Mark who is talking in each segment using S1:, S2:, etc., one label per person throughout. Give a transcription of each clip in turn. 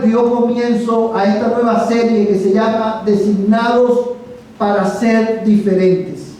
S1: dio comienzo a esta nueva serie que se llama Designados para ser diferentes.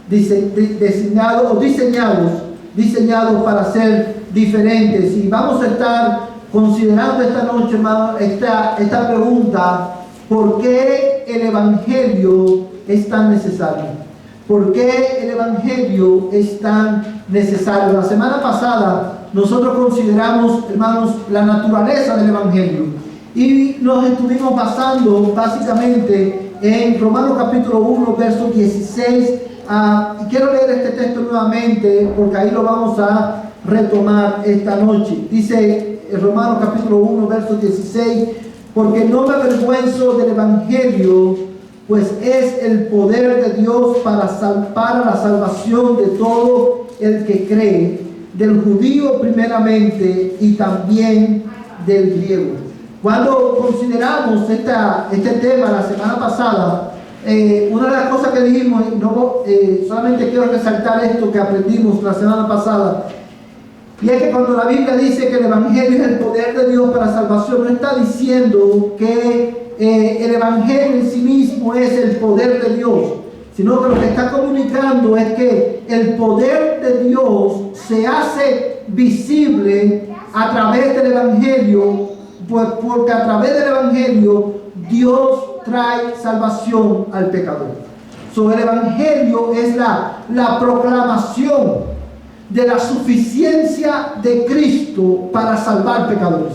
S1: Designados o diseñados para ser diferentes. Y vamos a estar considerando esta noche, hermano, esta pregunta: ¿por qué el Evangelio es tan necesario? ¿Por qué el Evangelio es tan necesario? La semana pasada nosotros consideramos, hermanos, la naturaleza del Evangelio y nos estuvimos basando básicamente en Romanos capítulo 1, verso 16. Y quiero leer este texto nuevamente porque ahí lo vamos a retomar esta noche. Dice Romanos capítulo 1, verso 16: porque no me avergüenzo del Evangelio, pues es el poder de Dios para la salvación de todo el que cree, del judío primeramente y también del griego. Cuando consideramos este tema la semana pasada, una de las cosas que dijimos, solamente quiero resaltar esto que aprendimos la semana pasada, y es que cuando la Biblia dice que el Evangelio es el poder de Dios para salvación, no está diciendo que el Evangelio en sí mismo es el poder de Dios, sino que lo que está comunicando es que el poder de Dios se hace visible a través del Evangelio, porque a través del Evangelio Dios trae salvación al pecador. El Evangelio es la proclamación de la suficiencia de Cristo para salvar pecadores.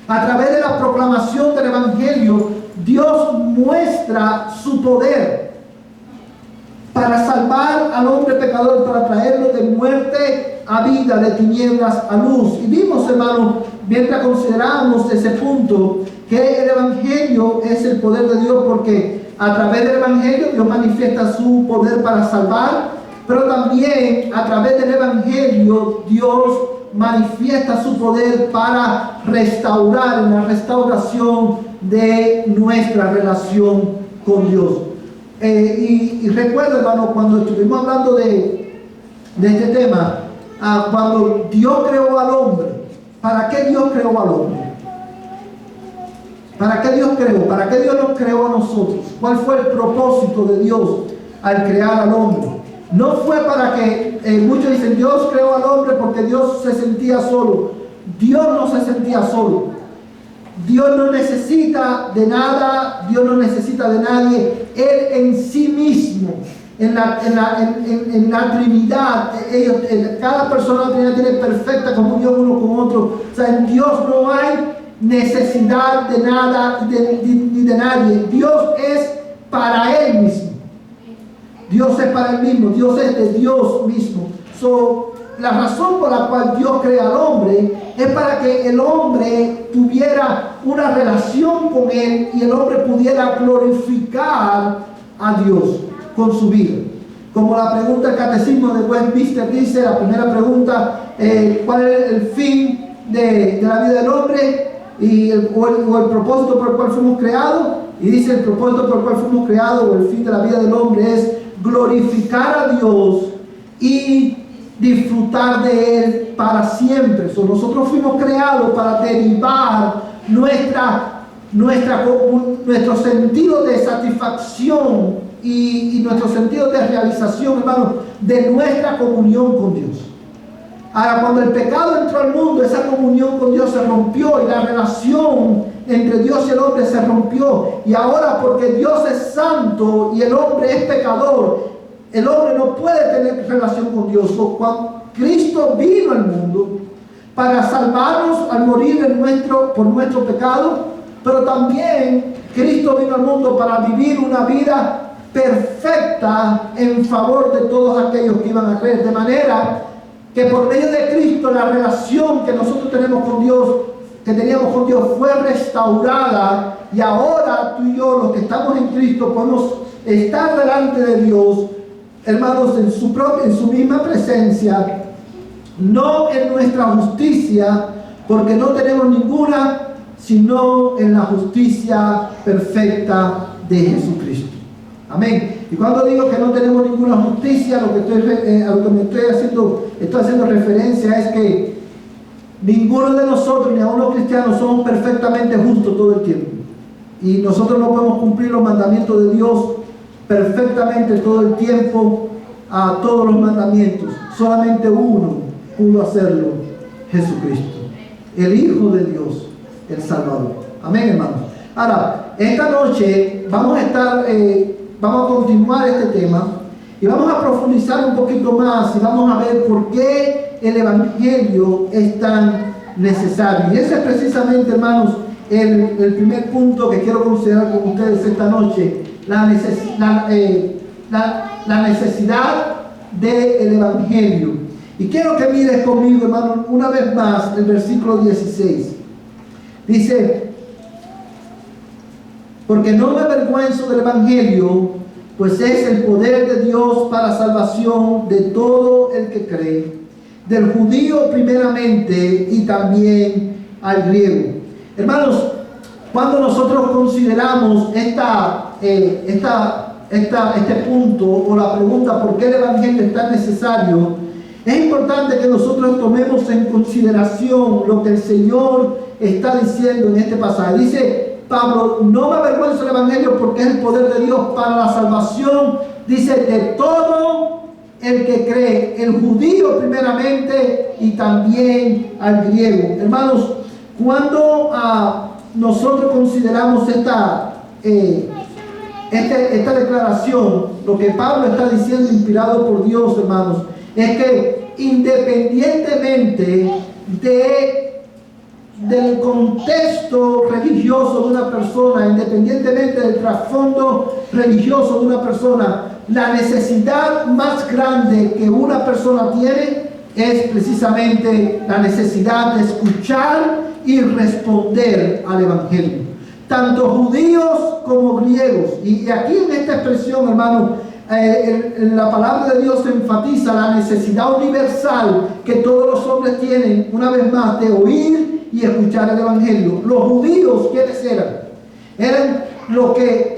S1: A través de la proclamación del Evangelio, Dios muestra su poder para salvar al hombre pecador, para traerlo de muerte a vida, de tinieblas a luz. Y vimos, hermanos, mientras consideramos ese punto, que el Evangelio es el poder de Dios, porque a través del Evangelio Dios manifiesta su poder para salvar, pero también a través del Evangelio Dios manifiesta su poder para restaurar, en la restauración de nuestra relación con Dios. Y recuerdo, hermano, cuando estuvimos hablando de este tema, cuando Dios creó al hombre, ¿para qué Dios creó al hombre? ¿Para qué Dios creó? ¿Para qué Dios nos creó a nosotros? ¿Cuál fue el propósito de Dios al crear al hombre? No fue para que, muchos dicen, Dios creó al hombre porque Dios se sentía solo. Dios no se sentía solo. Dios no necesita de nada, Dios no necesita de nadie. Él en sí mismo, en la Trinidad, cada persona de la Trinidad tiene perfecta comunión uno con otro. O sea, en Dios no hay necesidad de nada ni de nadie. Dios es para Él mismo. Dios es para Él mismo, Dios es de Dios mismo. La razón por la cual Dios crea al hombre es para que el hombre tuviera una relación con Él y el hombre pudiera glorificar a Dios con su vida. Como la pregunta del catecismo de Westminster dice, la primera pregunta, ¿cuál es el fin de la vida del hombre? O el propósito por el cual fuimos creados. Y dice, el propósito por el cual fuimos creados, o el fin de la vida del hombre, es glorificar a Dios y disfrutar de Él para siempre. Nosotros fuimos creados para derivar nuestro sentido de satisfacción y nuestro sentido de realización, hermano, de nuestra comunión con Dios. Ahora, cuando el pecado entró al mundo, esa comunión con Dios se rompió y la relación entre Dios y el hombre se rompió. Y ahora, porque Dios es santo y el hombre es pecador, el hombre no puede tener relación con Dios. Cuando Cristo vino al mundo para salvarnos al morir por nuestro pecado, pero también Cristo vino al mundo para vivir una vida perfecta en favor de todos aquellos que iban a creer. De manera que por medio de Cristo la relación que nosotros tenemos con Dios, que teníamos con Dios, fue restaurada, y ahora tú y yo, los que estamos en Cristo, podemos estar delante de Dios, hermanos, en su misma presencia, no en nuestra justicia, porque no tenemos ninguna, sino en la justicia perfecta de Jesucristo. Amén. Y cuando digo que no tenemos ninguna justicia, a lo que me estoy haciendo referencia es que ninguno de nosotros, ni aun los cristianos, somos perfectamente justos todo el tiempo. Y nosotros no podemos cumplir los mandamientos de Dios perfectamente todo el tiempo, a todos los mandamientos. Solamente uno pudo hacerlo, Jesucristo, el Hijo de Dios, el Salvador. Amén, hermanos. Ahora, esta noche vamos a continuar este tema y vamos a profundizar un poquito más y vamos a ver por qué el Evangelio es tan necesario. Y ese es precisamente, hermanos, el primer punto que quiero considerar con ustedes esta noche, la necesidad del Evangelio. Y quiero que mires conmigo, hermano, una vez más el versículo 16. Dice: porque no me avergüenzo del Evangelio, pues es el poder de Dios para salvación de todo el que cree, del judío primeramente y también al griego. Hermanos, cuando nosotros consideramos este punto o la pregunta ¿por qué el Evangelio es tan necesario?, es importante que nosotros tomemos en consideración lo que el Señor está diciendo en este pasaje. Dice Pablo: no me avergüenzo del Evangelio porque es el poder de Dios para la salvación, dice, de todo el que cree, el judío primeramente y también al griego. Hermanos, cuando nosotros consideramos esta declaración, lo que Pablo está diciendo, inspirado por Dios, hermanos, es que independientemente del contexto religioso de una persona, independientemente del trasfondo religioso de una persona, la necesidad más grande que una persona tiene es precisamente la necesidad de escuchar y responder al Evangelio. Tanto judíos como griegos. Y aquí en esta expresión, hermano, la palabra de Dios enfatiza la necesidad universal que todos los hombres tienen, una vez más, de oír y escuchar el Evangelio. Los judíos, ¿quiénes eran? Eran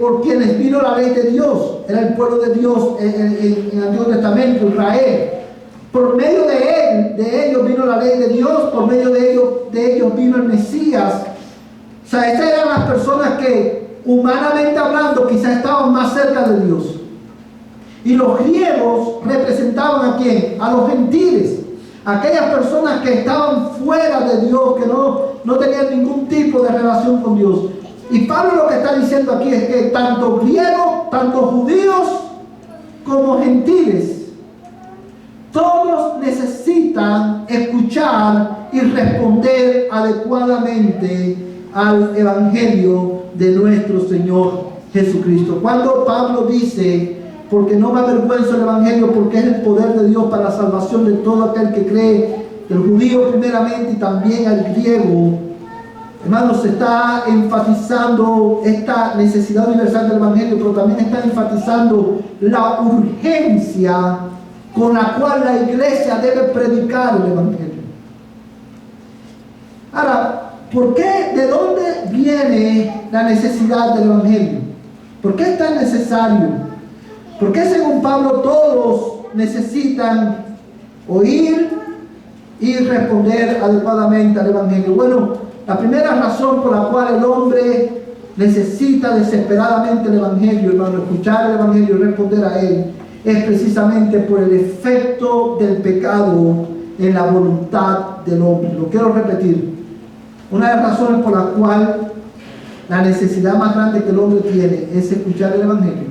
S1: por quienes vino la ley de Dios. Era el pueblo de Dios en el Antiguo Testamento, Israel. Por medio de ellos vino la ley de Dios, por medio de ellos vino el Mesías. O sea, estas eran las personas que, humanamente hablando, quizás estaban más cerca de Dios. Y los griegos representaban ¿a quién? A los gentiles, aquellas personas que estaban fuera de Dios, que no tenían ningún tipo de relación con Dios. Y Pablo lo que está diciendo aquí es que tanto griegos, tanto judíos como gentiles, todos necesitan escuchar y responder adecuadamente al Evangelio de nuestro Señor Jesucristo. Cuando Pablo dice: porque no me avergüenzo del Evangelio, porque es el poder de Dios para la salvación de todo aquel que cree, del judío primeramente y también al griego, hermanos, se está enfatizando esta necesidad universal del Evangelio, pero también está enfatizando la urgencia con la cual la iglesia debe predicar el Evangelio. Ahora, ¿por qué? ¿De dónde viene la necesidad del Evangelio? ¿Por qué es tan necesario? ¿Por qué, según Pablo, todos necesitan oír y responder adecuadamente al Evangelio? Bueno, la primera razón por la cual el hombre necesita desesperadamente el Evangelio, hermano, escuchar el Evangelio y responder a él, es precisamente por el efecto del pecado en la voluntad del hombre. Lo quiero repetir. Una de las razones por la cual la necesidad más grande que el hombre tiene es escuchar el Evangelio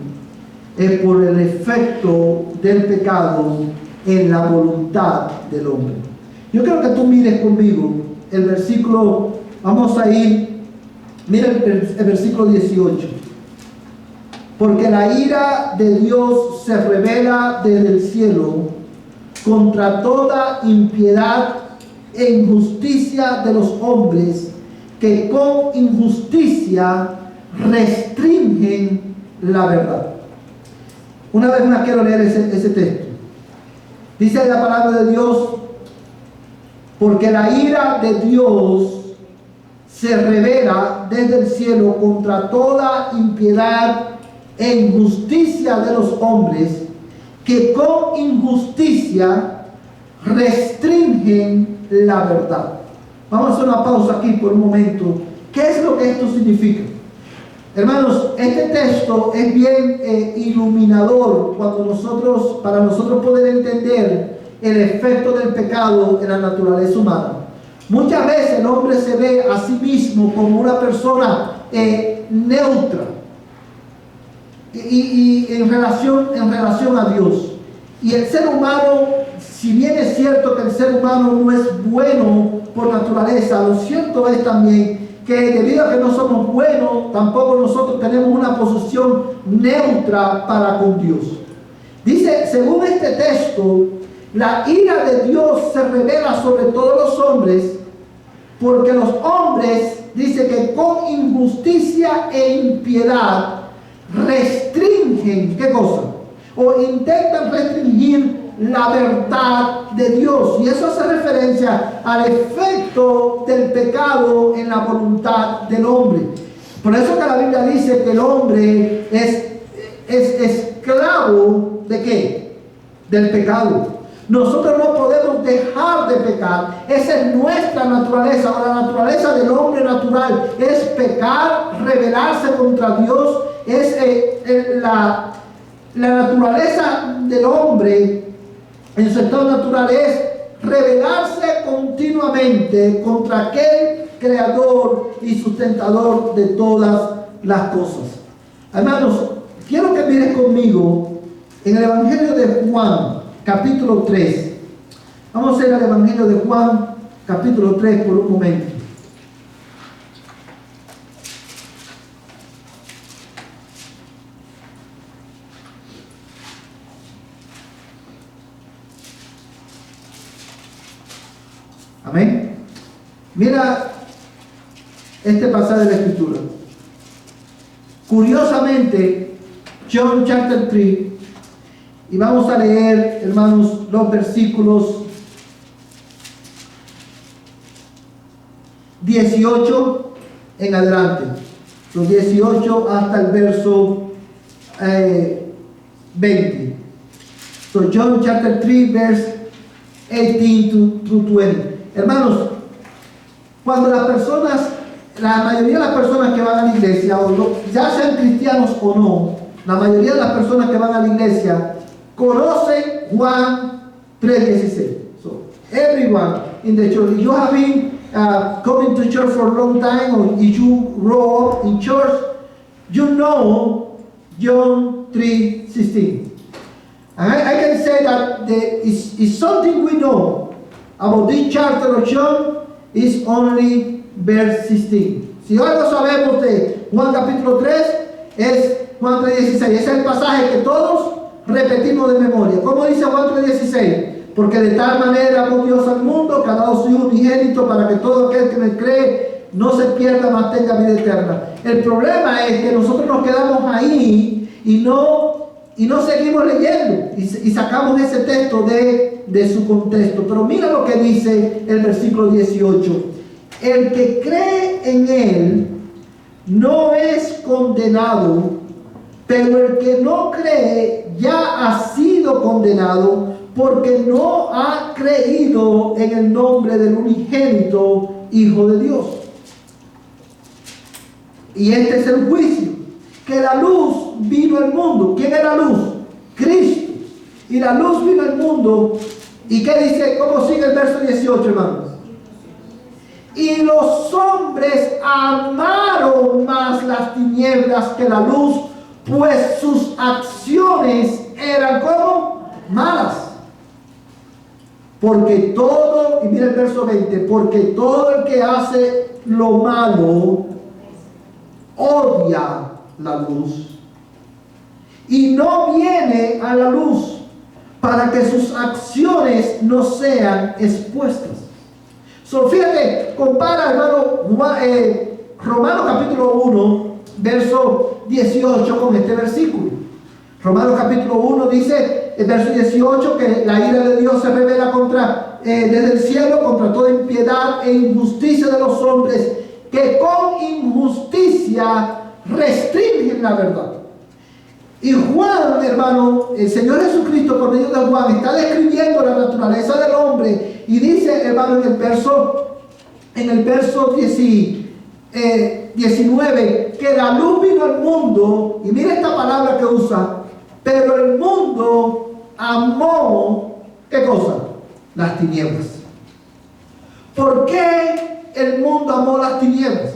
S1: es por el efecto del pecado en la voluntad del hombre. Yo quiero que tú mires conmigo el versículo, vamos a ir, mira el versículo 18. Porque la ira de Dios se revela desde el cielo contra toda impiedad e injusticia de los hombres que con injusticia restringen la verdad. Una vez más quiero leer ese texto. Dice la palabra de Dios: porque la ira de Dios se revela desde el cielo contra toda impiedad e injusticia de los hombres que con injusticia restringen la verdad. Vamos a hacer una pausa aquí por un momento. ¿Qué es lo que esto significa? Hermanos, este texto es bien iluminador para nosotros poder entender el efecto del pecado en la naturaleza humana. Muchas veces el hombre se ve a sí mismo como una persona neutra y en relación a Dios. Y el ser humano, si bien es cierto que el ser humano no es bueno por naturaleza, lo cierto es también que debido a que no somos buenos, tampoco nosotros tenemos una posición neutra para con Dios. Dice, según este texto, la ira de Dios se revela sobre todos los hombres, porque los hombres, dice que con injusticia e impiedad, restringen, ¿qué cosa? O intentan restringir la verdad de Dios. Y eso hace referencia al efecto del pecado en la voluntad del hombre. Por eso que la Biblia dice que el hombre es esclavo ¿de qué? Del pecado. Nosotros no podemos dejar de pecar. Esa es nuestra naturaleza. O la naturaleza del hombre natural es pecar, rebelarse contra Dios. Es la naturaleza del hombre en su estado natural es rebelarse continuamente contra aquel creador y sustentador de todas las cosas. Hermanos, quiero que miren conmigo en el Evangelio de Juan, capítulo 3. Vamos a ir al Evangelio de Juan, capítulo 3 por un momento. Amén. Mira este pasaje de la Escritura. Curiosamente, John chapter 3, y vamos a leer, hermanos, los versículos 18 en adelante. Los 18 hasta el verso 20. So John chapter 3, verse 18 to 20. Hermanos, cuando la mayoría de las personas que van a la iglesia, ya sean cristianos o no, la mayoría de las personas que van a la iglesia conocen Juan 3:16. So, everyone in the church, if you have been coming to church for a long time, or if you grow up in church, you know John 3:16. And I can say that it's something we know about this chapter of John is only verse 16. Si algo sabemos de Juan capítulo 3, es Juan 3:16. Ese es el pasaje que todos repetimos de memoria. ¿Cómo dice Juan 3:16? Porque de tal manera amó Dios al mundo, que ha dado su Hijo unigénito, para que todo aquel que me cree no se pierda, mas tenga vida eterna. El problema es que nosotros nos quedamos ahí y no seguimos leyendo y sacamos ese texto de su contexto. Pero mira lo que dice el versículo 18. El que cree en Él no es condenado, pero el que no cree ya ha sido condenado, porque no ha creído en el nombre del unigénito Hijo de Dios. Y este es el juicio, que la luz vino al mundo. ¿Quién es la luz? Cristo. Y la luz vino al mundo. ¿Y qué dice? ¿Cómo sigue el verso 18, hermanos? Y los hombres amaron más las tinieblas que la luz, pues sus acciones eran como malas. Porque todo, y mira el verso 20, porque todo el que hace lo malo odia la luz y no viene a la luz para que sus acciones no sean expuestas. So, fíjate, compara, hermano, Romanos capítulo 1, verso 18 con este versículo. Romanos capítulo 1 dice, el verso 18, que la ira de Dios se revela desde el cielo contra toda impiedad e injusticia de los hombres, que con injusticia restringen la verdad. Y Juan, hermano, el Señor Jesucristo por medio de Juan está describiendo la naturaleza del hombre y dice, hermano, en el verso en el verso 19, que la luz vino al mundo, y mira esta palabra que usa, pero el mundo amó, ¿qué cosa? Las tinieblas. ¿Por qué el mundo amó las tinieblas?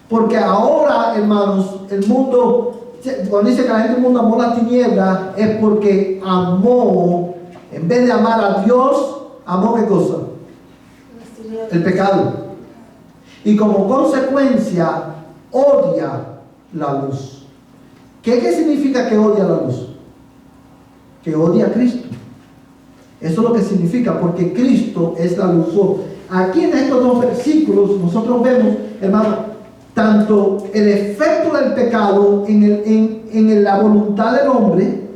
S1: Porque ahora, hermanos, el mundo, cuando dice que la gente del mundo amó las tinieblas, es porque amó, en vez de amar a Dios, amó ¿qué cosa? El pecado. Y como consecuencia, odia la luz. ¿Qué significa que odia la luz? Que odia a Cristo. Eso es lo que significa, porque Cristo es la luz. Aquí en estos dos versículos nosotros vemos, hermano, tanto el efecto del pecado en la voluntad del hombre,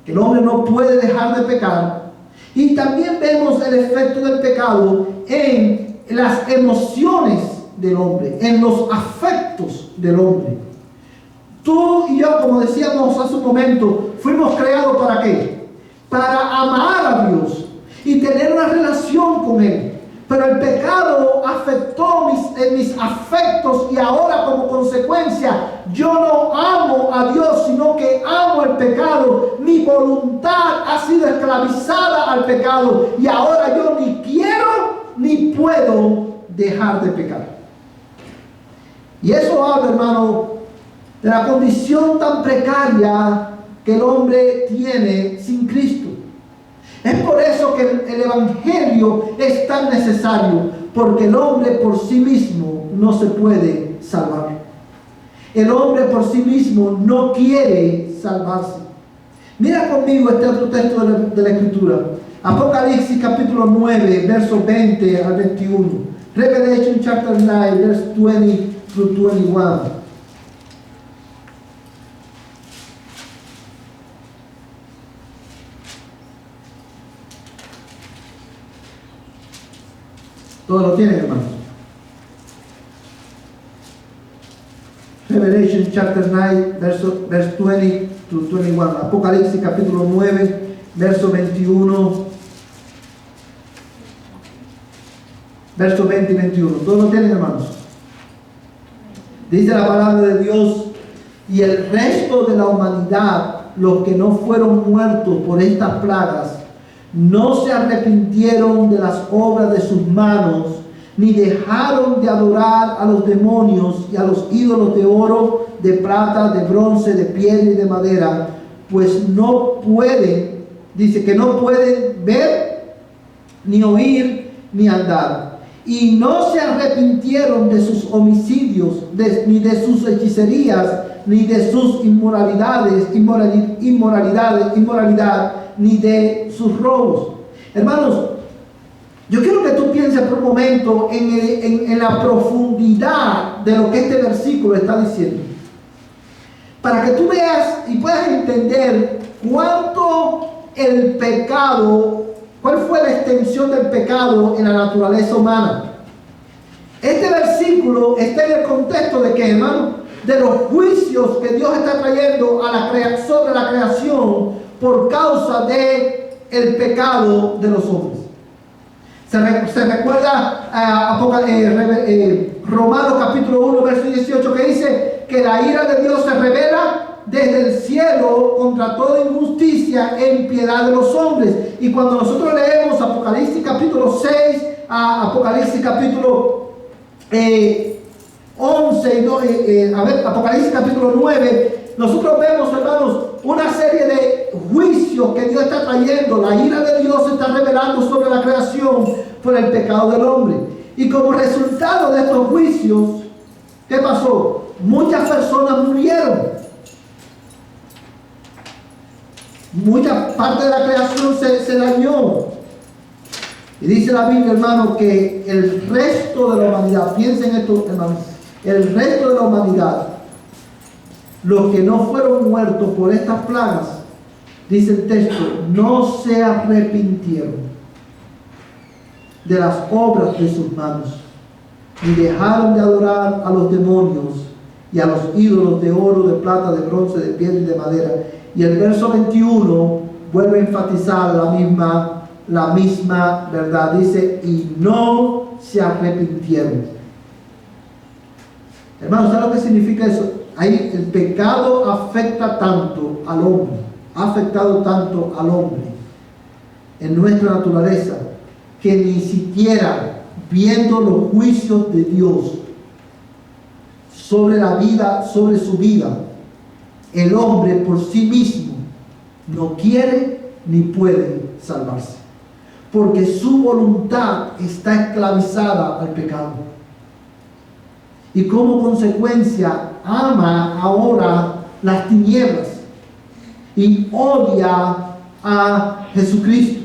S1: que el hombre no puede dejar de pecar, y también vemos el efecto del pecado en las emociones del hombre, en los afectos del hombre. Tú y yo, como decíamos hace un momento, fuimos creados ¿para qué? Para amar a Dios y tener una relación con Él. Pero el pecado afectó mis afectos, y ahora como consecuencia yo no amo a Dios, sino que amo el pecado. Mi voluntad ha sido esclavizada al pecado, y ahora yo ni quiero ni puedo dejar de pecar. Y eso habla, hermano, de la condición tan precaria que el hombre tiene sin Cristo. Es por eso que el Evangelio es tan necesario, porque el hombre por sí mismo no se puede salvar. El hombre por sí mismo no quiere salvarse. Mira conmigo este otro texto de la Escritura. Apocalipsis capítulo 9, versos 20 al 21. Revelation chapter 9, verse 20 through 21. Todos lo tienen, hermanos. Revelation chapter 9, verse 20 to 21. Apocalipsis capítulo 9, verso 21. Verso 20 y 21. Todos lo tienen, hermanos. Dice la palabra de Dios: y el resto de la humanidad, los que no fueron muertos por estas plagas, no se arrepintieron de las obras de sus manos, ni dejaron de adorar a los demonios y a los ídolos de oro, de plata, de bronce, de piedra y de madera, pues no pueden, dice que no pueden ver, ni oír, ni andar. Y no se arrepintieron de sus homicidios, ni de sus hechicerías, ni de sus inmoralidad, ni de sus robos. Hermanos, yo quiero que tú pienses por un momento en la profundidad de lo que este versículo está diciendo, para que tú veas y puedas entender cuánto el pecado, cuál fue la extensión del pecado en la naturaleza humana. Este versículo está en el contexto de que, hermano, de los juicios que Dios está trayendo sobre la creación por causa de el pecado de los hombres. Se recuerda Romanos capítulo 1, verso 18, que dice que la ira de Dios se revela desde el cielo contra toda injusticia e impiedad de los hombres. Y cuando nosotros leemos Apocalipsis capítulo 6 a Apocalipsis capítulo 11, Apocalipsis capítulo 9, nosotros vemos, hermanos, una serie de juicios que Dios está trayendo. La ira de Dios se está revelando sobre la creación por el pecado del hombre. Y como resultado de estos juicios, ¿qué pasó? Muchas personas murieron. Mucha parte de la creación se dañó. Y dice la Biblia, hermano, que el resto de la humanidad, piensen esto, hermanos, el resto de la humanidad, los que no fueron muertos por estas plagas, dice el texto, no se arrepintieron de las obras de sus manos, ni dejaron de adorar a los demonios y a los ídolos de oro, de plata, de bronce, de piedra y de madera. Y el verso 21 vuelve a enfatizar la misma verdad. Dice, y no se arrepintieron. Hermanos, ¿saben lo que significa eso? Ahí el pecado afecta tanto al hombre, ha afectado tanto al hombre en nuestra naturaleza, que ni siquiera viendo los juicios de Dios sobre la vida, sobre su vida, el hombre por sí mismo no quiere ni puede salvarse, porque su voluntad está esclavizada al pecado. Y como consecuencia ama ahora las tinieblas y odia a Jesucristo.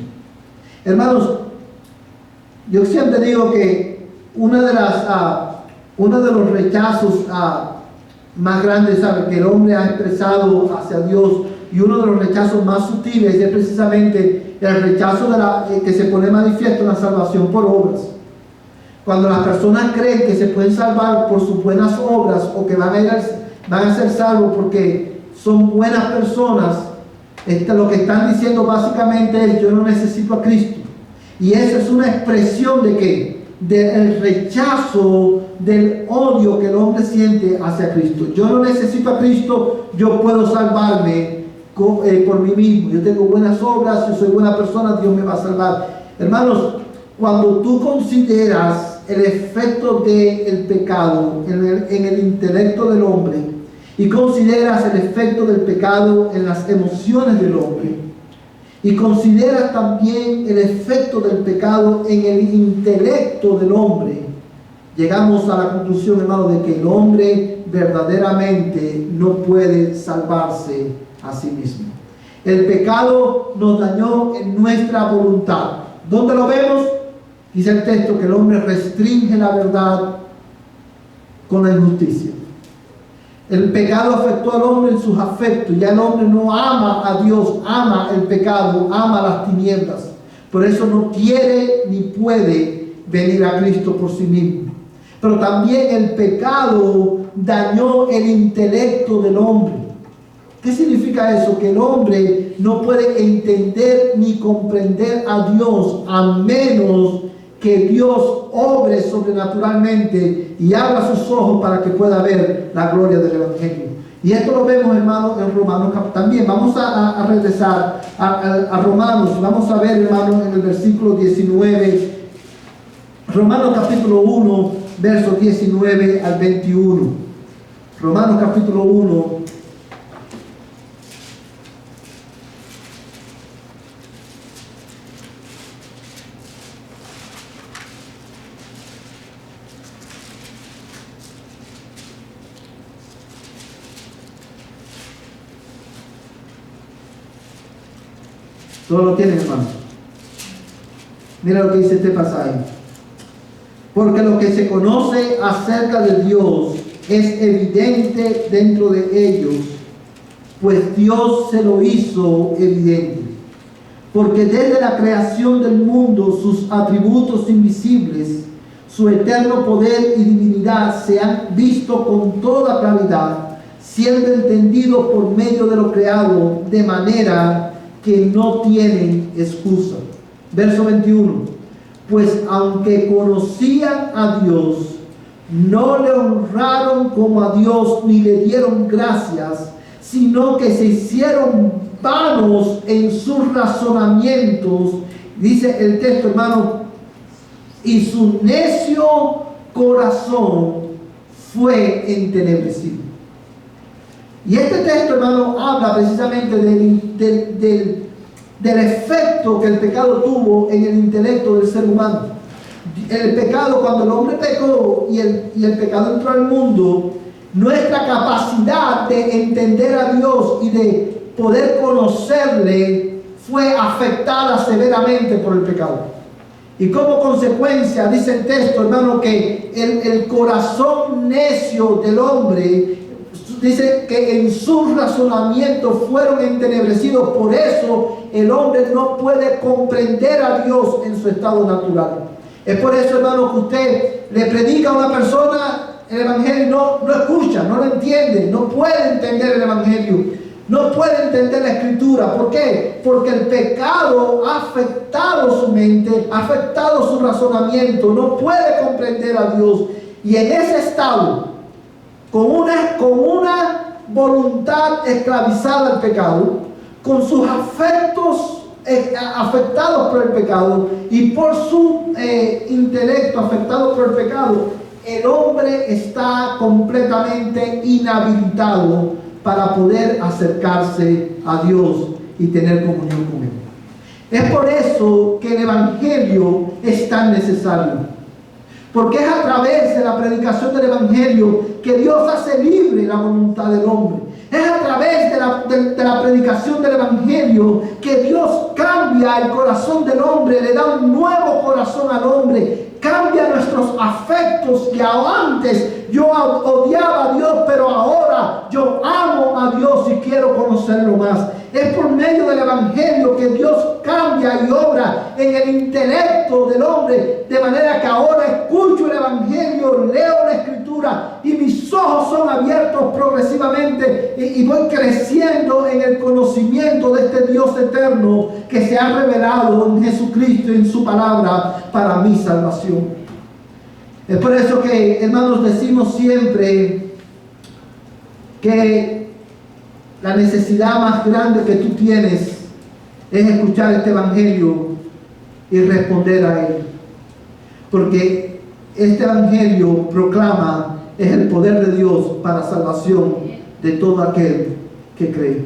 S1: Hermanos, yo siempre digo que uno de los rechazos más grandes, que el hombre ha expresado hacia Dios, y uno de los rechazos más sutiles es precisamente el rechazo que se pone manifiesto en la salvación por obras. Cuando las personas creen que se pueden salvar por sus buenas obras, o que van a ser salvos porque son buenas personas, lo que están diciendo básicamente es: yo no necesito a Cristo. Y esa es una expresión de ¿qué? Del rechazo, del odio que el hombre siente hacia Cristo. Yo no necesito a Cristo, yo puedo salvarme por mí mismo. Yo tengo buenas obras, yo soy buena persona, Dios me va a salvar. Hermanos, cuando tú consideras el efecto del pecado en el intelecto del hombre, y consideras el efecto del pecado en las emociones del hombre, y consideras también el efecto del pecado en el intelecto del hombre, llegamos a la conclusión, hermano, de que el hombre verdaderamente no puede salvarse a sí mismo. El pecado nos dañó en nuestra voluntad. ¿Dónde lo vemos? Dice el texto que el hombre restringe la verdad con la injusticia. El pecado afectó al hombre en sus afectos. Ya el hombre no ama a Dios, ama el pecado, ama las tinieblas. Por eso no quiere ni puede venir a Cristo por sí mismo. Pero también el pecado dañó el intelecto del hombre. ¿Qué significa eso? Que el hombre no puede entender ni comprender a Dios a menos que Dios obre sobrenaturalmente y abra sus ojos para que pueda ver la gloria del Evangelio. Y esto lo vemos, hermano, en Romanos también. Vamos a regresar a Romanos. Vamos a ver, hermano, en el versículo 19. Romanos capítulo 1, versos 19 al 21. Romanos capítulo 1. Todo lo tienen, hermano. Mira lo que dice este pasaje. Porque lo que se conoce acerca de Dios es evidente dentro de ellos, pues Dios se lo hizo evidente. Porque desde la creación del mundo sus atributos invisibles, su eterno poder y divinidad se han visto con toda claridad, siendo entendidos por medio de lo creado, de manera que no tienen excusa. Verso 21. Pues aunque conocían a Dios, no le honraron como a Dios ni le dieron gracias, sino que se hicieron vanos en sus razonamientos. Dice el texto, hermano, y su necio corazón fue entenebrecido. Y este texto, hermano, habla precisamente del efecto que el pecado tuvo en el intelecto del ser humano. El pecado, cuando el hombre pecó y el pecado entró al mundo, nuestra capacidad de entender a Dios y de poder conocerle fue afectada severamente por el pecado. Y como consecuencia, dice el texto, hermano, que el corazón necio del hombre, dice que en sus razonamientos fueron entenebrecidos. Por eso el hombre no puede comprender a Dios en su estado natural. Es por eso, hermano, que usted le predica a una persona el Evangelio, no escucha, no lo entiende, no puede entender el Evangelio. no puede entender la Escritura. ¿Por qué? Porque el pecado ha afectado su mente, ha afectado su razonamiento, no puede comprender a Dios. Y en ese estado, con una voluntad esclavizada al pecado, con sus afectos afectados por el pecado y por su intelecto afectado por el pecado, el hombre está completamente inhabilitado para poder acercarse a Dios y tener comunión con Él. Es por eso que el Evangelio es tan necesario. Porque es a través de la predicación del Evangelio que Dios hace libre la voluntad del hombre. Es a través de la predicación del Evangelio que Dios cambia el corazón del hombre, le da un nuevo corazón al hombre, cambia nuestros afectos. Que antes yo odiaba a Dios, pero ahora yo amo a Dios y quiero conocerlo más. Es por medio del Evangelio que Dios cambia y obra en el intelecto del hombre, de manera que ahora escucho el Evangelio, leo la Escritura y mis ojos son abiertos progresivamente y voy creciendo en el conocimiento de este Dios eterno que se ha revelado en Jesucristo y en su palabra para mi salvación. Es por eso que, hermanos, decimos siempre que la necesidad más grande que tú tienes es escuchar este Evangelio y responder a él. Porque este Evangelio proclama es el poder de Dios para salvación de todo aquel que cree.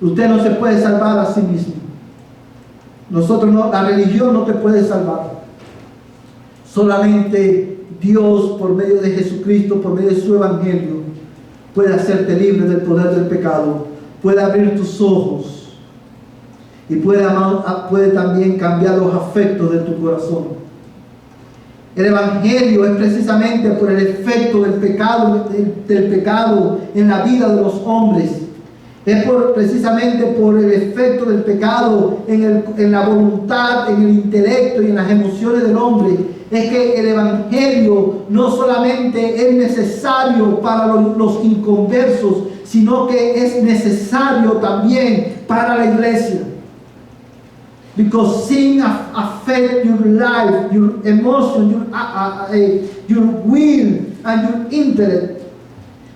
S1: Usted no se puede salvar a sí mismo. Nosotros no, la religión no te puede salvar. Solamente Dios, por medio de Jesucristo, por medio de su Evangelio, puede hacerte libre del poder del pecado, puede abrir tus ojos y puede también cambiar los afectos de tu corazón. El Evangelio es precisamente por el efecto del pecado en la vida de los hombres. Es precisamente por el efecto del pecado en la voluntad, en el intelecto y en las emociones del hombre. Es que el Evangelio no solamente es necesario para los inconversos, sino que es necesario también para la iglesia. Because sin affect your life, your emotion, your will and your intellect.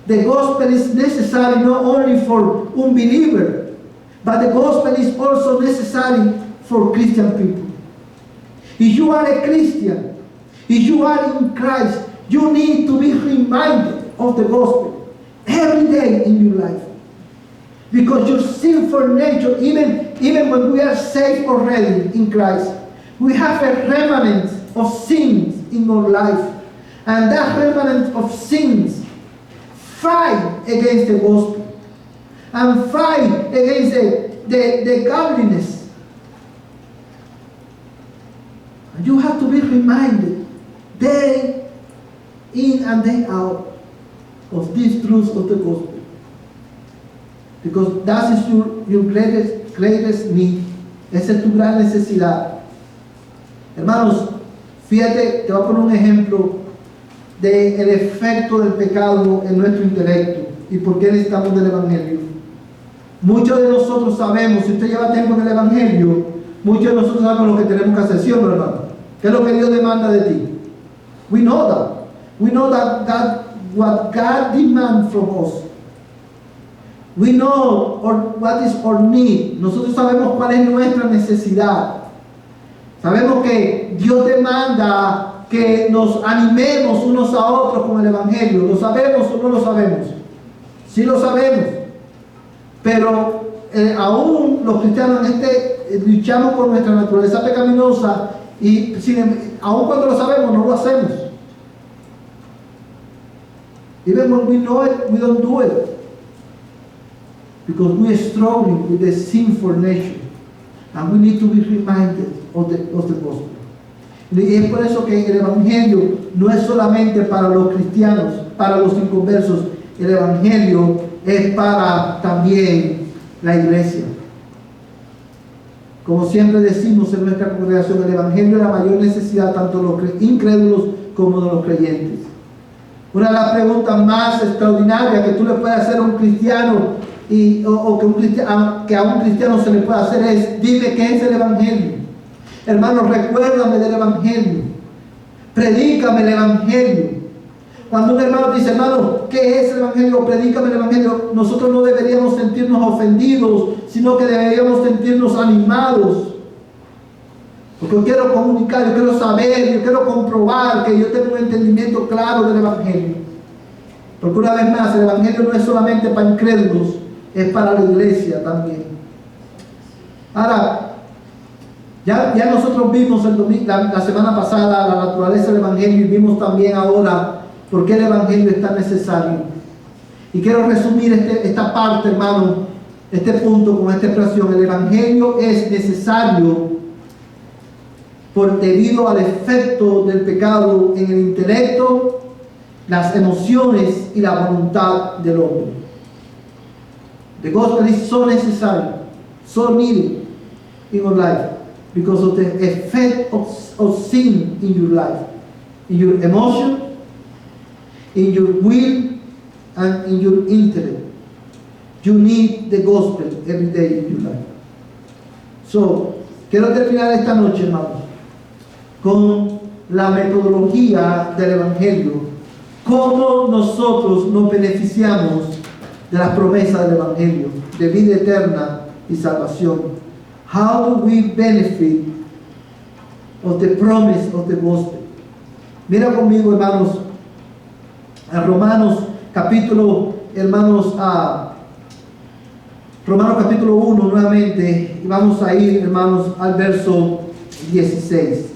S1: The gospel is necessary not only for unbeliever, but the gospel is also necessary for Christian people. If you are a Christian, if you are in Christ, you need to be reminded of the gospel every day in your life. Because your sinful nature, even when we are saved already in Christ, we have a remnant of sins in our life. And that remnant of sins fight against the gospel and fight against the godliness. And you have to be reminded day in and day out of these truths of the gospel. Because that is your greatest need. Esa es tu gran necesidad. Hermanos, fíjate, te voy a poner un ejemplo del efecto del pecado en nuestro intelecto y por qué necesitamos del Evangelio. Muchos de nosotros sabemos, si usted lleva tiempo en el Evangelio, muchos de nosotros sabemos lo que tenemos que hacer, ¿sí o no, hermano? ¿Qué es lo que Dios demanda de ti? We know that. We know that what God demands from us. We know what is our need. Nosotros sabemos cuál es nuestra necesidad. Sabemos que Dios demanda que nos animemos unos a otros con el Evangelio. ¿Lo sabemos o no lo sabemos? Sí lo sabemos. Pero aún los cristianos luchamos por nuestra naturaleza pecaminosa y aún cuando lo sabemos no lo hacemos. Even when we know it, we don't do it. Because we are struggling with the sinful nature. And we need to be reminded of the gospel. Y es por eso que el Evangelio no es solamente para los cristianos, para los inconversos. El Evangelio es para también la iglesia. Como siempre decimos en nuestra congregación, el Evangelio es la mayor necesidad tanto de los incrédulos como de los creyentes. Una de las preguntas más extraordinarias que tú le puedes hacer a un cristiano que a un cristiano se le puede hacer es: dime qué es el Evangelio. Hermano, recuérdame del Evangelio. Predícame el Evangelio. Cuando un hermano dice: hermano, ¿qué es el Evangelio? Predícame el Evangelio. Nosotros no deberíamos sentirnos ofendidos, sino que deberíamos sentirnos animados. Porque yo quiero comunicar, yo quiero saber, yo quiero comprobar que yo tengo un entendimiento claro del Evangelio. Porque una vez más, el Evangelio no es solamente para incrédulos, es para la iglesia también. Ahora, ya nosotros vimos la semana pasada la naturaleza del Evangelio, y vimos también ahora por qué el Evangelio es tan necesario. Y quiero resumir esta parte, hermano, este punto con esta expresión: el Evangelio es necesario debido al efecto del pecado en el intelecto, las emociones y la voluntad del hombre. The gospel is so necessary, so needed in your life, because of the effect of sin in your life, in your emotion, in your will, and in your intellect. You need the gospel every day in your life. So, quiero terminar esta noche, hermanos, con la metodología del Evangelio, cómo nosotros nos beneficiamos de las promesas del Evangelio, de vida eterna y salvación. How do we benefit of the promise of the gospel? Mira conmigo, hermanos, a Romanos capítulo 1 nuevamente, y vamos a ir, hermanos, al verso 16.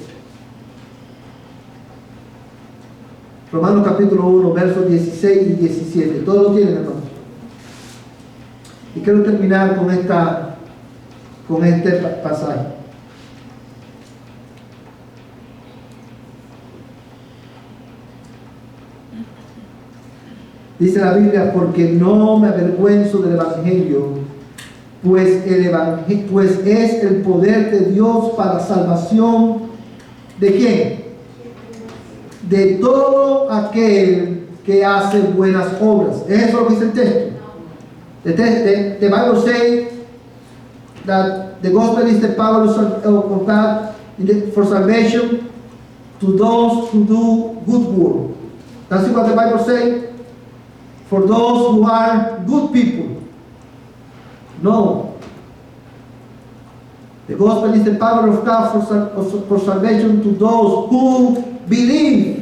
S1: Romanos capítulo 1, versos 16 y 17. Todos lo tienen, hermanos. Y quiero terminar con este pasaje. Dice la Biblia: porque no me avergüenzo del Evangelio, pues es el poder de Dios para salvación. ¿De quién? De todo aquel que hace buenas obras. ¿Es eso lo que dice el texto? The Bible says that the gospel is the power of God for salvation to those who do good work. That's what the Bible says. For those who are good people. No. The gospel is the power of God for salvation to those who believe.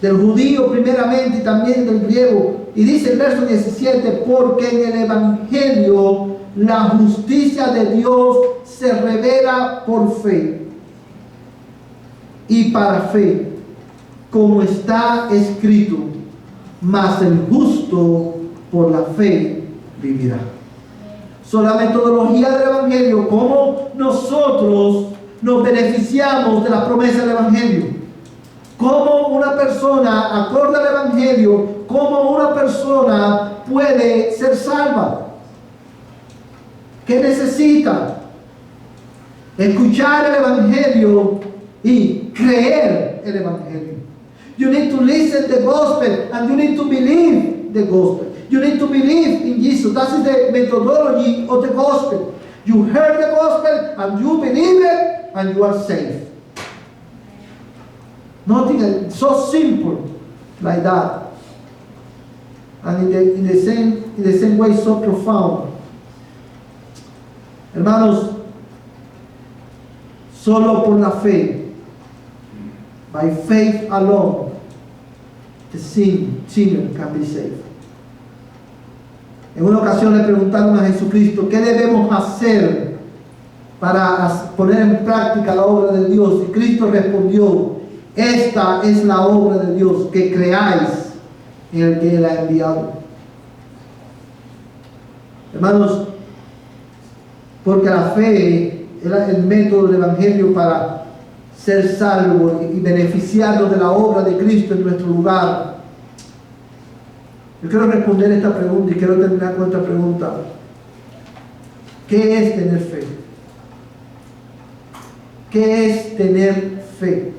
S1: Del judío primeramente y también del griego. Y dice el verso 17: porque en el Evangelio la justicia de Dios se revela por fe y para fe, como está escrito: mas el justo por la fe vivirá. La metodología del Evangelio, cómo nosotros nos beneficiamos de la promesa del Evangelio. Cómo una persona, acorde al Evangelio, cómo una persona puede ser salva. ¿Qué necesita? Escuchar el Evangelio y creer el Evangelio. You need to listen to the gospel and you need to believe the gospel. You need to believe in Jesus. That is the methodology of the gospel. You heard the gospel and you believe it and you are saved. Nothing so simple like that, and in the same way so profound. Hermanos, solo por la fe, by faith alone, the sinner can be saved. En una ocasión le preguntaron a Jesucristo: ¿qué debemos hacer para poner en práctica la obra de Dios? Y Cristo respondió: esta es la obra de Dios, que creáis en el que Él ha enviado. Hermanos, porque la fe es el método del Evangelio para ser salvo y beneficiarnos de la obra de Cristo en nuestro lugar. Yo quiero responder esta pregunta y quiero terminar con esta pregunta: ¿qué es tener fe? ¿Qué es tener fe?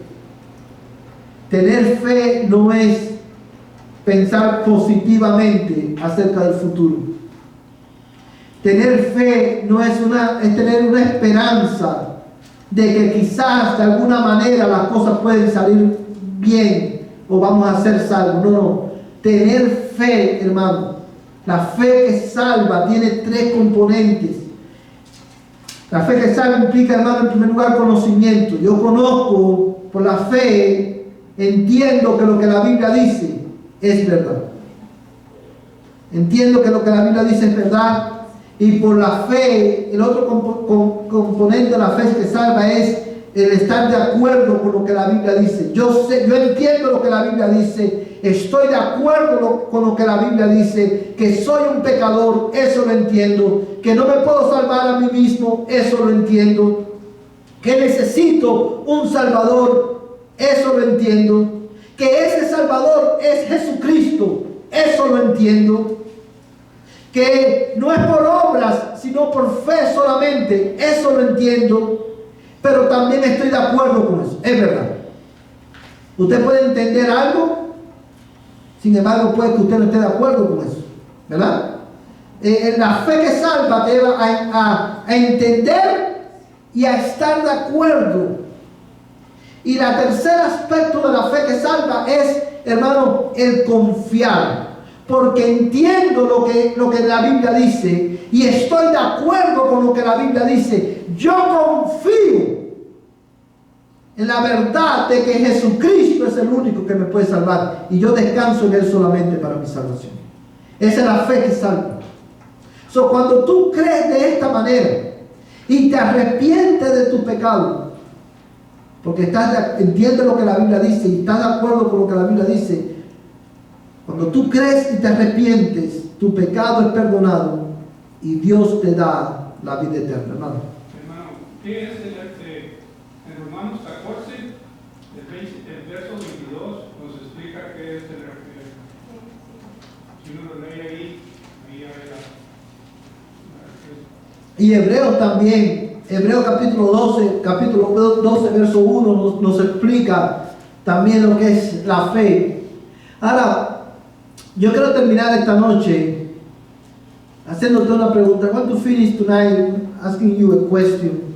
S1: Tener fe no es pensar positivamente acerca del futuro. Tener fe no es tener una esperanza de que quizás de alguna manera las cosas pueden salir bien o vamos a ser salvos. No. Tener fe, hermano. La fe que salva tiene tres componentes. La fe que salva implica, hermano, en primer lugar, conocimiento. Yo conozco por la fe, entiendo que lo que la Biblia dice es verdad. Entiendo que lo que la Biblia dice es verdad. Y por la fe, el otro componente de la fe que salva es el estar de acuerdo con lo que la Biblia dice. Yo entiendo lo que la Biblia dice, estoy de acuerdo con lo que la Biblia dice, que soy un pecador, eso lo entiendo, que no me puedo salvar a mí mismo, eso lo entiendo, que necesito un Salvador, eso lo entiendo, que ese Salvador es Jesucristo, eso lo entiendo, que no es por obras, sino por fe solamente, eso lo entiendo, pero también estoy de acuerdo con eso, es verdad. Usted puede entender algo, sin embargo puede que usted no esté de acuerdo con eso, ¿verdad? La fe que salva te lleva a entender y a estar de acuerdo. Y el tercer aspecto de la fe que salva es, hermano, el confiar. Porque entiendo lo que la Biblia dice y estoy de acuerdo con lo que la Biblia dice. Yo confío en la verdad de que Jesucristo es el único que me puede salvar y yo descanso en Él solamente para mi salvación. Esa es la fe que salva. Cuando tú crees de esta manera y te arrepientes de tu pecado, porque entiendes lo que la Biblia dice y estás de acuerdo con lo que la Biblia dice, cuando tú crees y te arrepientes, tu pecado es perdonado y Dios te da la vida eterna, hermano.
S2: Hermano, ¿qué es en Romanos 14, el verso 22, nos explica qué es el refrigerio? Si uno lo lee ahí
S1: y Hebreos también, Hebreos capítulo 12, verso 1 nos explica también lo que es la fe. Ahora, yo quiero terminar esta noche haciéndote una pregunta. I want to finish tonight asking you a question.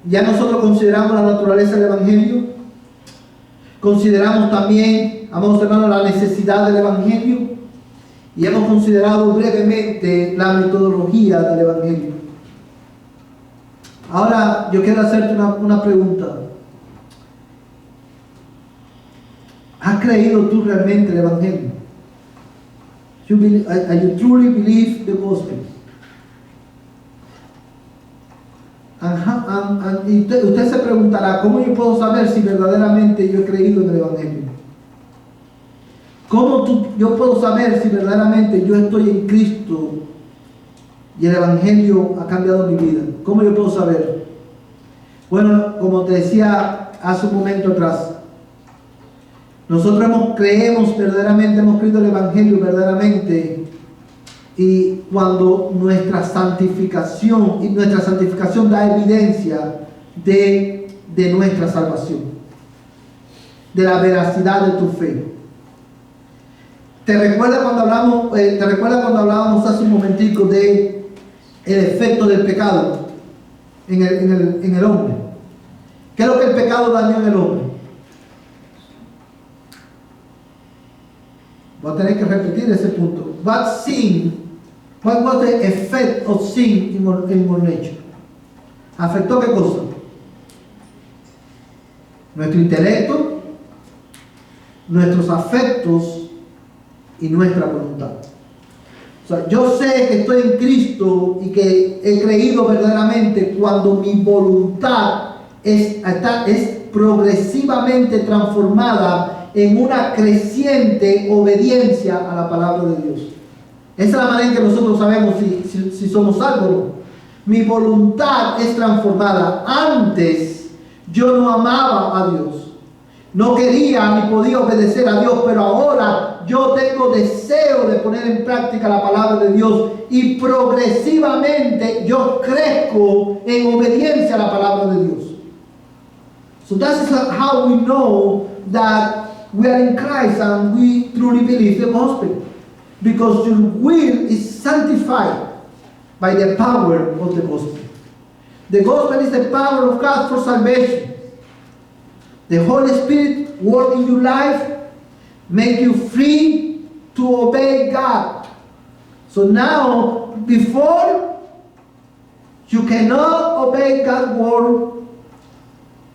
S1: Ya nosotros consideramos la naturaleza del Evangelio. Consideramos también, amados hermanos, la necesidad del Evangelio. Y hemos considerado brevemente la metodología del Evangelio. Ahora yo quiero hacerte una pregunta. ¿Has creído tú realmente el Evangelio? You truly believe the gospel? Y usted se preguntará, ¿cómo yo puedo saber si verdaderamente yo he creído en el Evangelio? Yo puedo saber si verdaderamente yo estoy en Cristo y el Evangelio ha cambiado mi vida? ¿Cómo yo puedo saber? Bueno, como te decía hace un momento atrás, nosotros creemos verdaderamente, hemos creído el Evangelio verdaderamente, y cuando nuestra santificación da evidencia de nuestra salvación, de la veracidad de tu fe. ¿Te recuerdas cuando hablábamos hace un momentico de el efecto del pecado en el hombre? ¿Qué es lo que el pecado dañó en el hombre? Voy a tener que repetir ese punto. What was the effect of sin in our nature? ¿Afectó qué cosa? Nuestro intelecto, nuestros afectos y nuestra voluntad. Yo sé que estoy en Cristo y que he creído verdaderamente cuando mi voluntad es progresivamente transformada en una creciente obediencia a la palabra de Dios. Esa es la manera en que nosotros sabemos si somos salvos o no. Mi voluntad es transformada. Antes yo no amaba a Dios, no quería ni podía obedecer a Dios, pero ahora yo tengo deseo de poner en práctica la palabra de Dios y progresivamente yo crezco en obediencia a la palabra de Dios. So that is how we know that we are in Christ and we truly believe the gospel. Because your will is sanctified by the power of the gospel. The gospel is the power of God for salvation. The Holy Spirit work in your life, make you free to obey God. So now, before, you cannot obey God's word.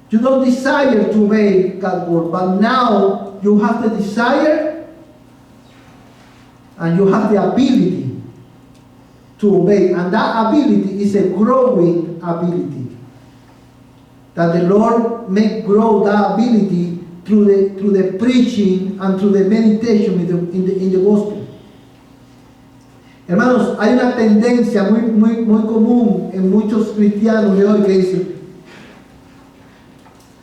S1: You don't desire to obey God's word. But now, you have the desire and you have the ability to obey. And that ability is a growing ability. That the Lord may grow that ability through the preaching and through the meditation in the gospel. Hermanos, hay una tendencia muy común en muchos cristianos de hoy que dicen,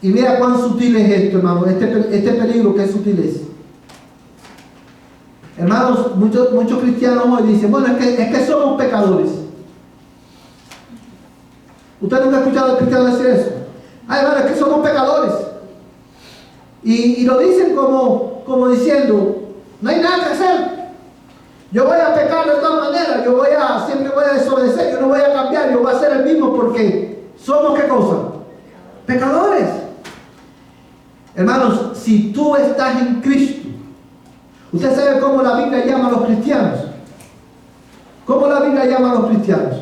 S1: y mira cuán sutil es esto, hermano, este peligro que es sutil es. Hermanos, muchos cristianos hoy dicen, bueno, es que somos pecadores. ¿Usted nunca ha escuchado a cristianos decir eso? Ay, hermano, es que somos pecadores. Y lo dicen como diciendo, no hay nada que hacer. Yo voy a pecar de todas maneras, siempre voy a desobedecer, yo no voy a cambiar, yo voy a ser el mismo porque somos ¿qué cosa? Pecadores. Hermanos, si tú estás en Cristo, usted sabe cómo la Biblia llama a los cristianos. ¿Cómo la Biblia llama a los cristianos?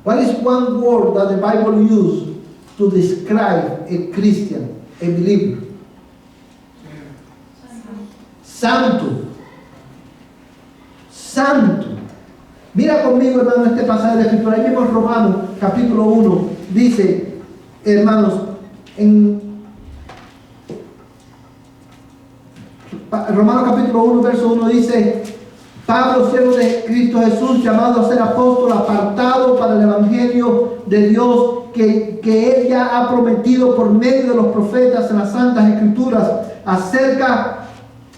S1: What is one word that the Bible uses to describe a Christian, a believer? Santo. Santo. Mira conmigo, hermano, este pasaje de Escritura. Ahí mismo en Romanos, capítulo 1, dice, hermanos, en Romanos capítulo 1, verso 1 dice, Pablo, siervo de Cristo Jesús, llamado a ser apóstol, apartado para el evangelio de Dios, que Él ya ha prometido por medio de los profetas en las santas escrituras, acerca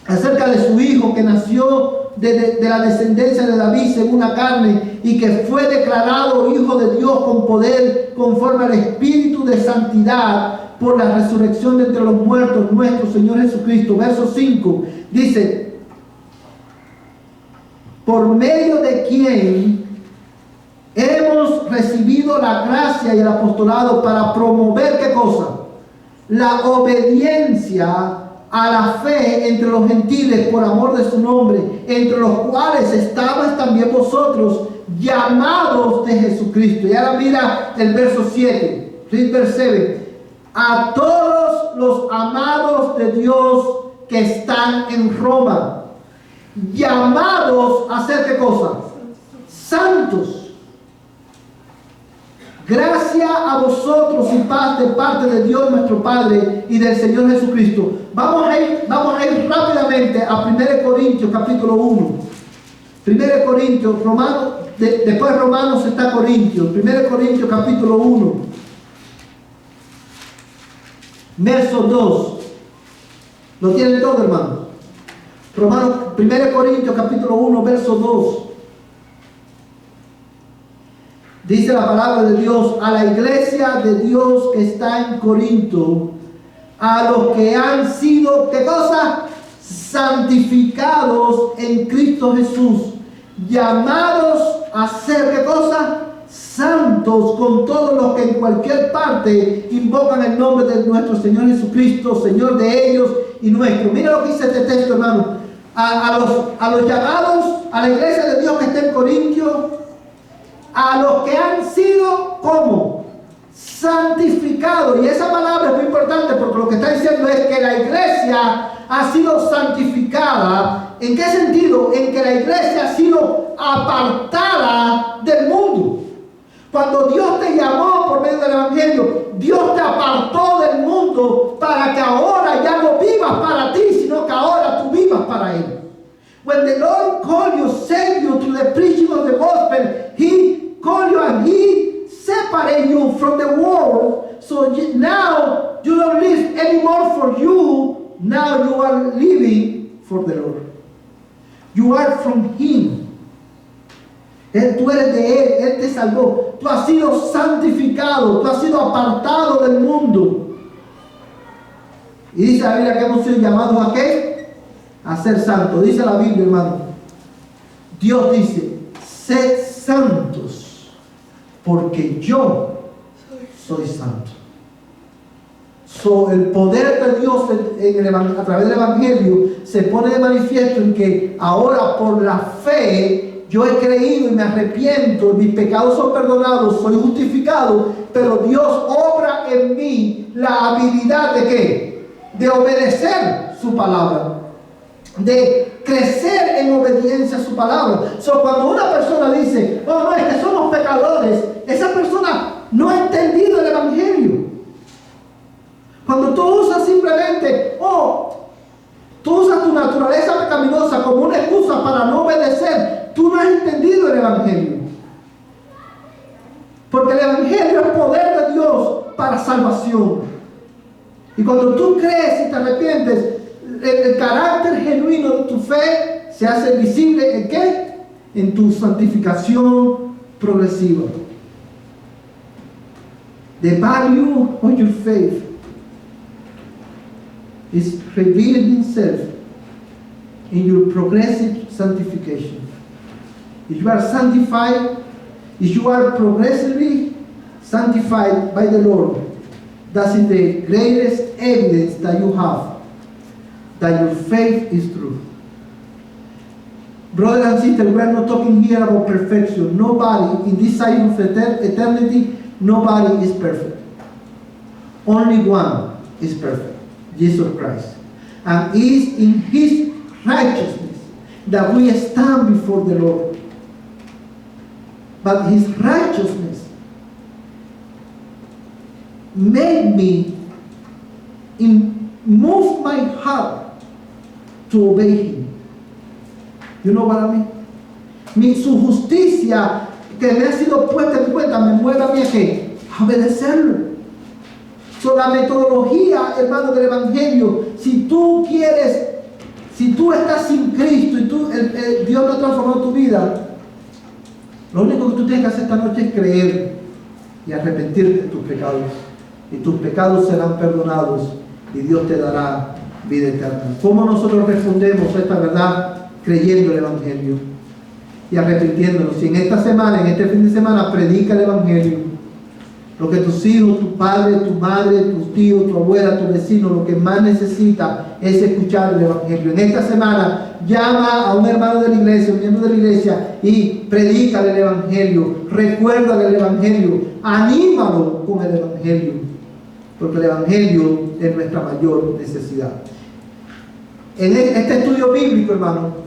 S1: de su Hijo, que nació de la descendencia de David según la carne, y que fue declarado Hijo de Dios con poder, conforme al Espíritu de santidad, por la resurrección de entre los muertos, nuestro Señor Jesucristo. Verso 5 dice, por medio de quien hemos recibido la gracia y el apostolado para promover, ¿qué cosa? La obediencia a la fe entre los gentiles por amor de su nombre, entre los cuales estabais también vosotros, llamados de Jesucristo. Y ahora mira el verso 7, read verse 7. A todos los amados de Dios que están en Roma, llamados a hacer ¿qué cosa? Santos. Gracia a vosotros y paz de parte de Dios nuestro Padre y del Señor Jesucristo. Vamos a ir rápidamente a 1 Corintios capítulo 1. 1 Corintios, después Romanos está Corintios. 1 Corintios capítulo 1. Verso 2. ¿Lo tienen todo, hermano? 1 Corintios capítulo 1, verso 2. Dice la palabra de Dios, a la iglesia de Dios que está en Corinto, a los que han sido, ¿qué cosa? Santificados en Cristo Jesús, llamados a ser, ¿qué cosa? Santos, con todos los que en cualquier parte invocan el nombre de nuestro Señor Jesucristo, Señor de ellos y nuestro. Mira lo que dice este texto, hermano. A los llamados, a la iglesia de Dios que está en Corintio, a los que han sido, ¿cómo? Santificados. Y esa palabra es muy importante porque lo que está diciendo es que la iglesia ha sido santificada. ¿En qué sentido? En que la iglesia ha sido apartada del mundo. Cuando Dios te llamó por medio del Evangelio, Dios te apartó del mundo para que ahora ya no vivas para ti, sino que ahora tú vivas para Él. When the Lord called you, saved you through the preaching of the gospel, He called you and He separated you from the world. So now you don't live anymore for you. Now you are living for the Lord. You are from Him. Tú eres de Él te salvó. Tú has sido santificado, tú has sido apartado del mundo. Y dice la Biblia que hemos sido llamados ¿a qué? A ser santos. Dice la Biblia, hermano. Dios dice, sed santos, porque yo soy santo. El poder de Dios a través del Evangelio se pone de manifiesto en que ahora por la fe yo he creído y me arrepiento, mis pecados son perdonados, soy justificado, pero Dios obra en mí la habilidad ¿de qué? De obedecer su palabra, de crecer en obediencia a su palabra. Cuando una persona dice, oh no, es que somos pecadores, esa persona no ha entendido el Evangelio. Cuando tú usas simplemente, tú usas tu naturaleza pecaminosa como una excusa para no obedecer, tú no has entendido el Evangelio. Porque el Evangelio es poder de Dios para salvación. Y cuando tú crees y te arrepientes, el carácter genuino de tu fe se hace visible ¿en qué? En tu santificación progresiva. The value of your faith is revealing himself in your progressive sanctification. If you are sanctified, if you are progressively sanctified by the Lord, that is the greatest evidence that you have that your faith is true. Brothers and sisters, we are not talking here about perfection. Nobody in this side of eternity, nobody is perfect. Only one is perfect. Jesus Christ. And it is in his righteousness that we stand before the Lord. But his righteousness made me move my heart to obey him. You know what I mean? Su justicia que me ha sido puesta en cuenta me mueve a mí a obedecerlo. La metodología, hermano, del Evangelio, si tú estás sin Cristo y Dios no ha transformado tu vida, lo único que tú tienes que hacer esta noche es creer y arrepentirte de tus pecados. Y tus pecados serán perdonados y Dios te dará vida eterna. ¿Cómo nosotros respondemos a esta verdad? Creyendo el Evangelio y arrepintiéndonos. Si en esta semana, en este fin de semana, predica el Evangelio, lo que tus hijos, tu padre, tu madre, tus tíos, tu abuela, tu vecino, lo que más necesita es escuchar el Evangelio. En esta semana, llama a un hermano de la iglesia, un miembro de la iglesia, y predícale el Evangelio, recuérdale el Evangelio, anímalo con el Evangelio, porque el Evangelio es nuestra mayor necesidad. En este estudio bíblico, hermano,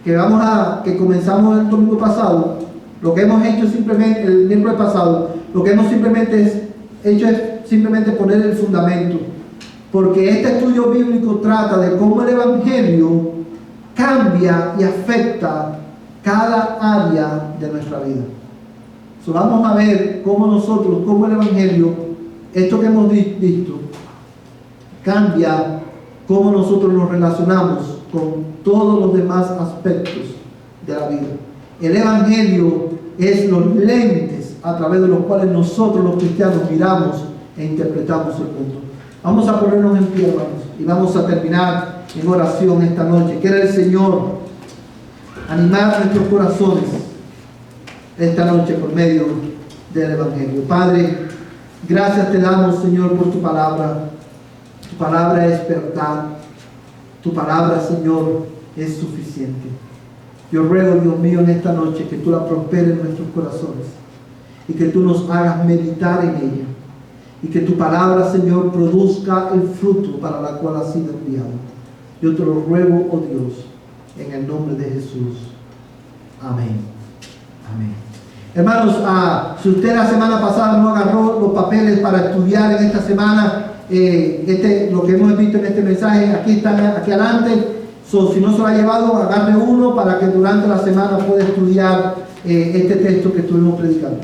S1: que comenzamos el domingo pasado, lo que hemos hecho simplemente, el miércoles pasado, lo que hemos hecho es simplemente poner el fundamento, porque este estudio bíblico trata de cómo el Evangelio cambia y afecta cada área de nuestra vida. Vamos a ver cómo el Evangelio, esto que hemos visto, cambia cómo nosotros nos relacionamos con todos los demás aspectos de la vida. El Evangelio es los lentes a través de los cuales nosotros los cristianos miramos e interpretamos el mundo. Vamos a ponernos en pie, hermanos, y vamos a terminar en oración esta noche. Quiere el Señor animar nuestros corazones esta noche por medio del Evangelio. Padre, gracias te damos, Señor, por tu palabra. Tu palabra es verdad. Tu palabra, Señor, es suficiente. Yo ruego, Dios mío, en esta noche que tú la prosperes en nuestros corazones y que tú nos hagas meditar en ella y que tu palabra, Señor, produzca el fruto para la cual ha sido enviado. Yo te lo ruego, oh Dios, en el nombre de Jesús. Amén. Amén. Hermanos, si usted la semana pasada no agarró los papeles para estudiar en esta semana, lo que hemos visto en este mensaje, aquí están, aquí adelante. Si no se lo ha llevado, agarre uno para que durante la semana pueda estudiar este texto que estuvimos predicando.